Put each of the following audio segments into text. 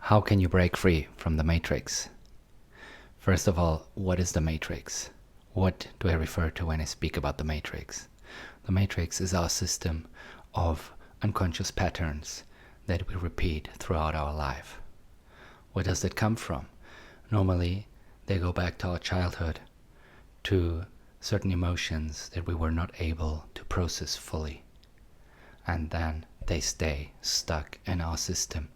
How can you break free from the matrix? First of all, what is the matrix? What do I refer to when I speak about the matrix? The matrix is our system of unconscious patterns that we repeat throughout our life. Where does that come from? Normally, they go back to our childhood, to certain emotions that we were not able to process fully. And then they stay stuck in our system.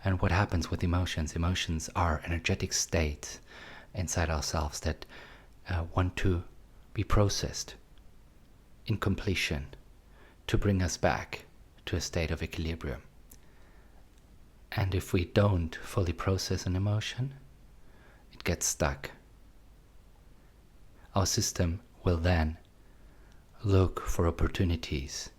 And what happens with emotions? Emotions are energetic states inside ourselves that want to be processed in completion to bring us back to a state of equilibrium. And if we don't fully process an emotion, it gets stuck. Our system will then look for opportunities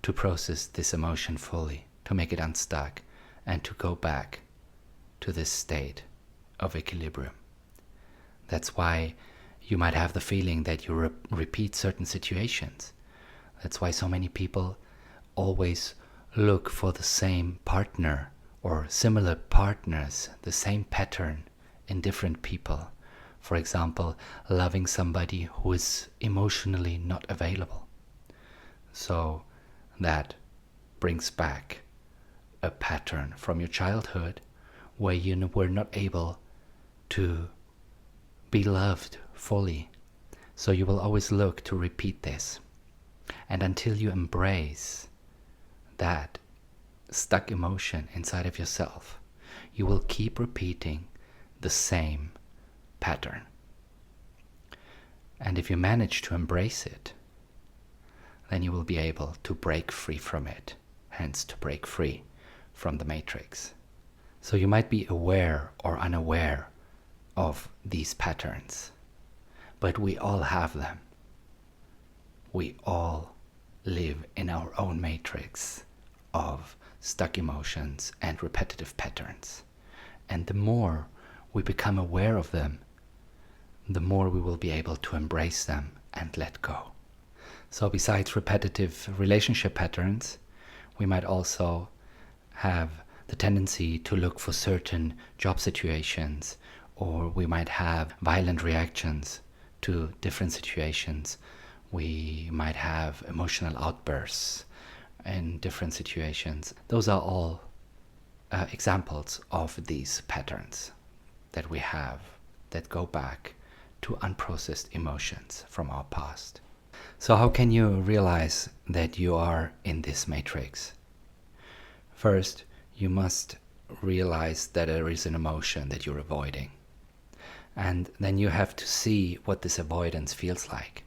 to process this emotion fully, to make it unstuck, and to go back to this state of equilibrium. That's why you might have the feeling that you repeat certain situations. That's why so many people always look for the same partner or similar partners, the same pattern in different people. For example, loving somebody who is emotionally not available. So that brings back a pattern from your childhood where you were not able to be loved fully. So you will always look to repeat this. And until you embrace that stuck emotion inside of yourself, you will keep repeating the same pattern. And if you manage to embrace it, then you will be able to break free from it, hence to break free from the matrix. So you might be aware or unaware of these patterns, but we all have them. We all live in our own matrix of stuck emotions and repetitive patterns. And the more we become aware of them, the more we will be able to embrace them and let go. So besides repetitive relationship patterns, we might also have the tendency to look for certain job situations, or we might have violent reactions to different situations. We might have emotional outbursts in different situations. Those are all examples of these patterns that we have that go back to unprocessed emotions from our past. So how can you realize that you are in this matrix? First, you must realize that there is an emotion that you're avoiding. And then you have to see what this avoidance feels like.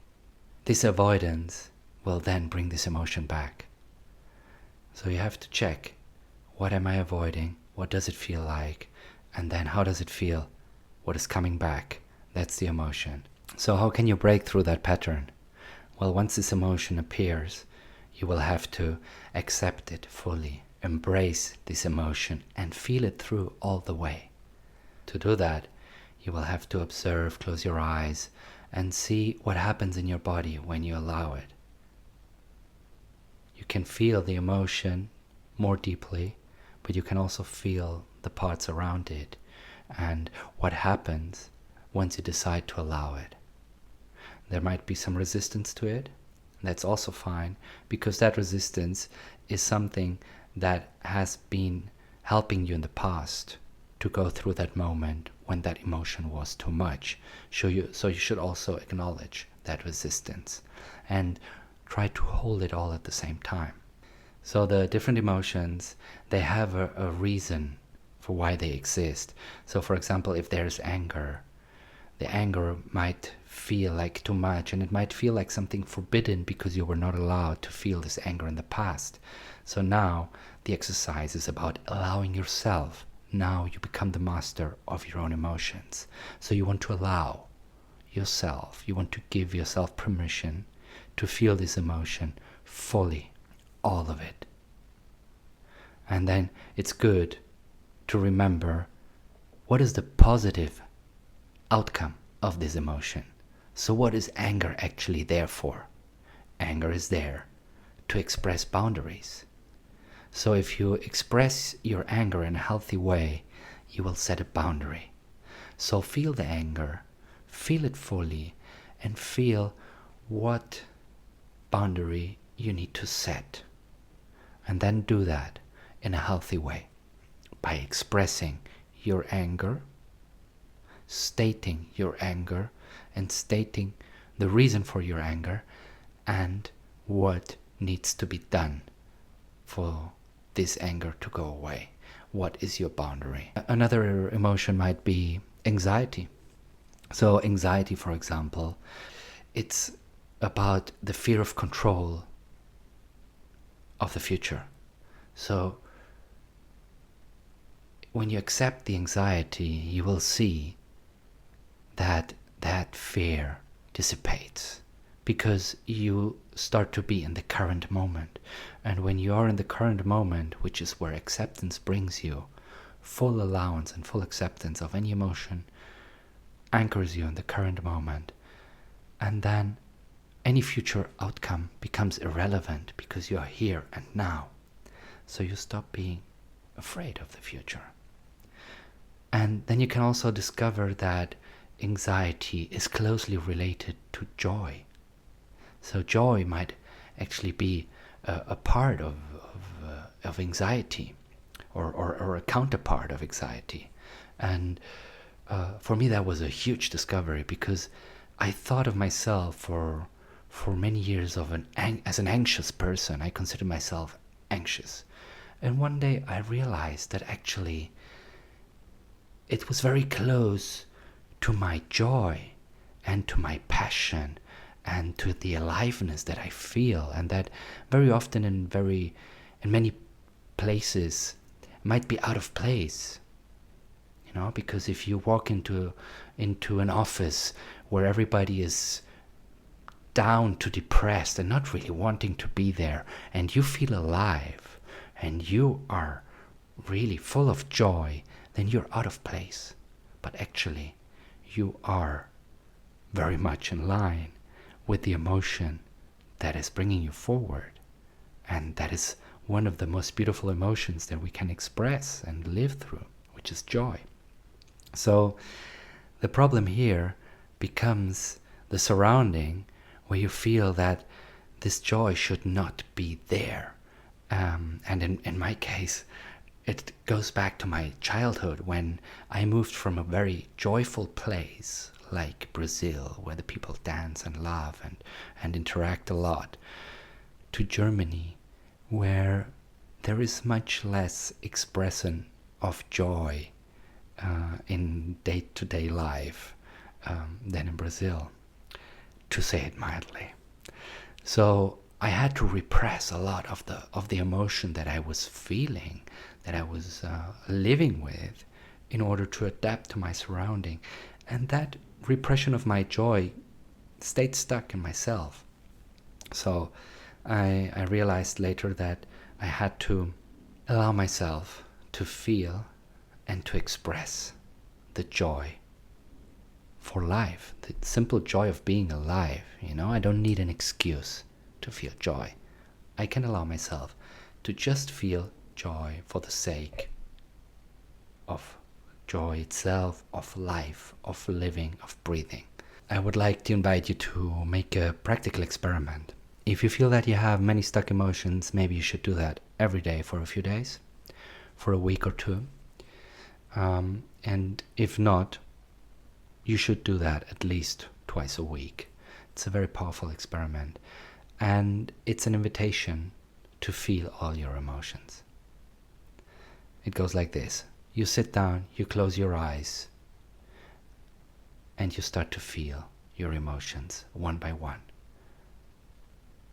This avoidance will then bring this emotion back. So you have to check, what am I avoiding? What does it feel like? And then how does it feel? What is coming back? That's the emotion. So how can you break through that pattern? Well, once this emotion appears, you will have to accept it fully, embrace this emotion and feel it through all the way. To do that, you will have to observe, close your eyes, and see what happens in your body when you allow it. You can feel the emotion more deeply, but you can also feel the parts around it and what happens once you decide to allow it. There might be some resistance to it. That's also fine, because that resistance is something that has been helping you in the past to go through that moment when that emotion was too much. So you should also acknowledge that resistance and try to hold it all at the same time. So the different emotions, they have a reason for why they exist. So for example, if there's anger, the anger might feel like too much, and it might feel like something forbidden because you were not allowed to feel this anger in the past. So now the exercise is about allowing yourself. Now you become the master of your own emotions. So you want to allow yourself, you want to give yourself permission to feel this emotion fully, all of it. And then it's good to remember, what is the positive outcome of this emotion? So what is anger actually there for? Anger is there to express boundaries. So if you express your anger in a healthy way, you will set a boundary. So feel the anger, feel it fully, and feel what boundary you need to set. And then do that in a healthy way by expressing your anger, stating your anger, and stating the reason for your anger and what needs to be done for this anger to go away. What is your boundary? Another emotion might be anxiety. So anxiety, for example, it's about the fear of control of the future. So when you accept the anxiety, you will see that that fear dissipates because you start to be in the current moment. And when you are in the current moment, which is where acceptance brings you, full allowance and full acceptance of any emotion anchors you in the current moment. And then any future outcome becomes irrelevant because you are here and now. So you stop being afraid of the future. And then you can also discover that anxiety is closely related to joy. So joy might actually be a part of anxiety or a counterpart of anxiety. And for me that was a huge discovery because I thought of myself for many years as an anxious person. I considered myself anxious. And one day I realized that actually it was very close to my joy and to my passion and to the aliveness that I feel, and that very often in many places might be out of place. You know, because if you walk into an office where everybody is down to depressed and not really wanting to be there, and you feel alive and you are really full of joy, then you're out of place. But actually you are very much in line with the emotion that is bringing you forward. And that is one of the most beautiful emotions that we can express and live through, which is joy. So the problem here becomes the surrounding where you feel that this joy should not be there. And in my case, it goes back to my childhood when I moved from a very joyful place like Brazil, where the people dance and laugh and interact a lot, to Germany, where there is much less expression of joy in day-to-day life than in Brazil, to say it mildly. So I had to repress a lot of the emotion that I was feeling, that I was living with, in order to adapt to my surrounding. And that repression of my joy stayed stuck in myself. So I realized later that I had to allow myself to feel and to express the joy for life, the simple joy of being alive. You know, I don't need an excuse to feel joy. I can allow myself to just feel joy for the sake of joy itself, of life, of living, of breathing. I would like to invite you to make a practical experiment. If you feel that you have many stuck emotions, maybe you should do that every day for a few days, for a week or two. And if not, you should do that at least twice a week. It's a very powerful experiment. And it's an invitation to feel all your emotions. It goes like this. You sit down, you close your eyes, and you start to feel your emotions one by one.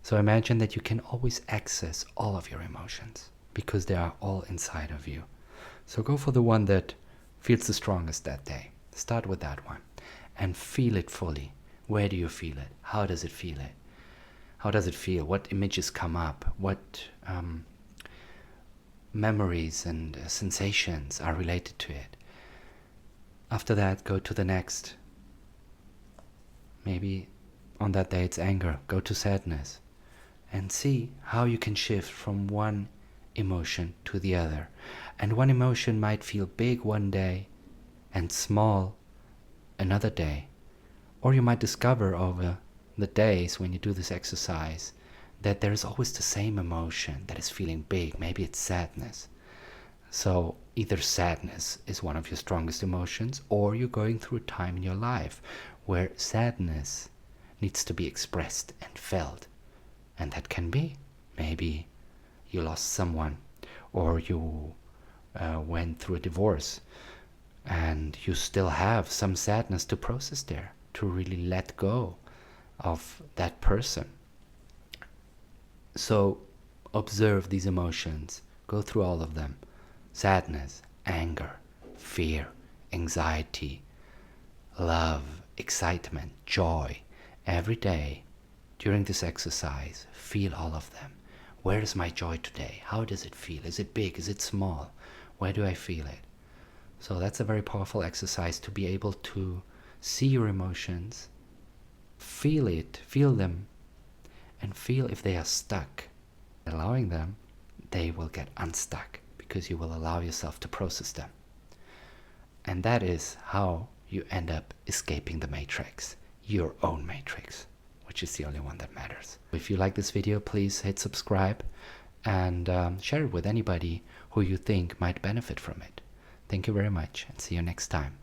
So imagine that you can always access all of your emotions because they are all inside of you. So go for the one that feels the strongest that day. Start with that one and feel it fully. Where do you feel it? How does it feel it? How does it feel? What images come up? What memories and sensations are related to it? After that, go to the next. Maybe on that day it's anger. Go to sadness and see how you can shift from one emotion to the other. And one emotion might feel big one day and small another day. Or you might discover over the days when you do this exercise that there is always the same emotion that is feeling big. Maybe it's sadness. So either sadness is one of your strongest emotions, or you're going through a time in your life where sadness needs to be expressed and felt. And that can be maybe you lost someone, or you went through a divorce, and you still have some sadness to process there, to really let go of that person. So observe these emotions, go through all of them: sadness, anger, fear, anxiety, love, excitement, joy. Every day during this exercise, feel all of them. Where is my joy today? How does it feel? Is it big? Is it small? Where do I feel it? So that's a very powerful exercise, to be able to see your emotions, feel them, and feel if they are stuck. Allowing them, they will get unstuck because you will allow yourself to process them. And that is how you end up escaping the matrix, your own matrix, which is the only one that matters. If you like this video, please hit subscribe and share it with anybody who you think might benefit from it. Thank you very much, and see you next time.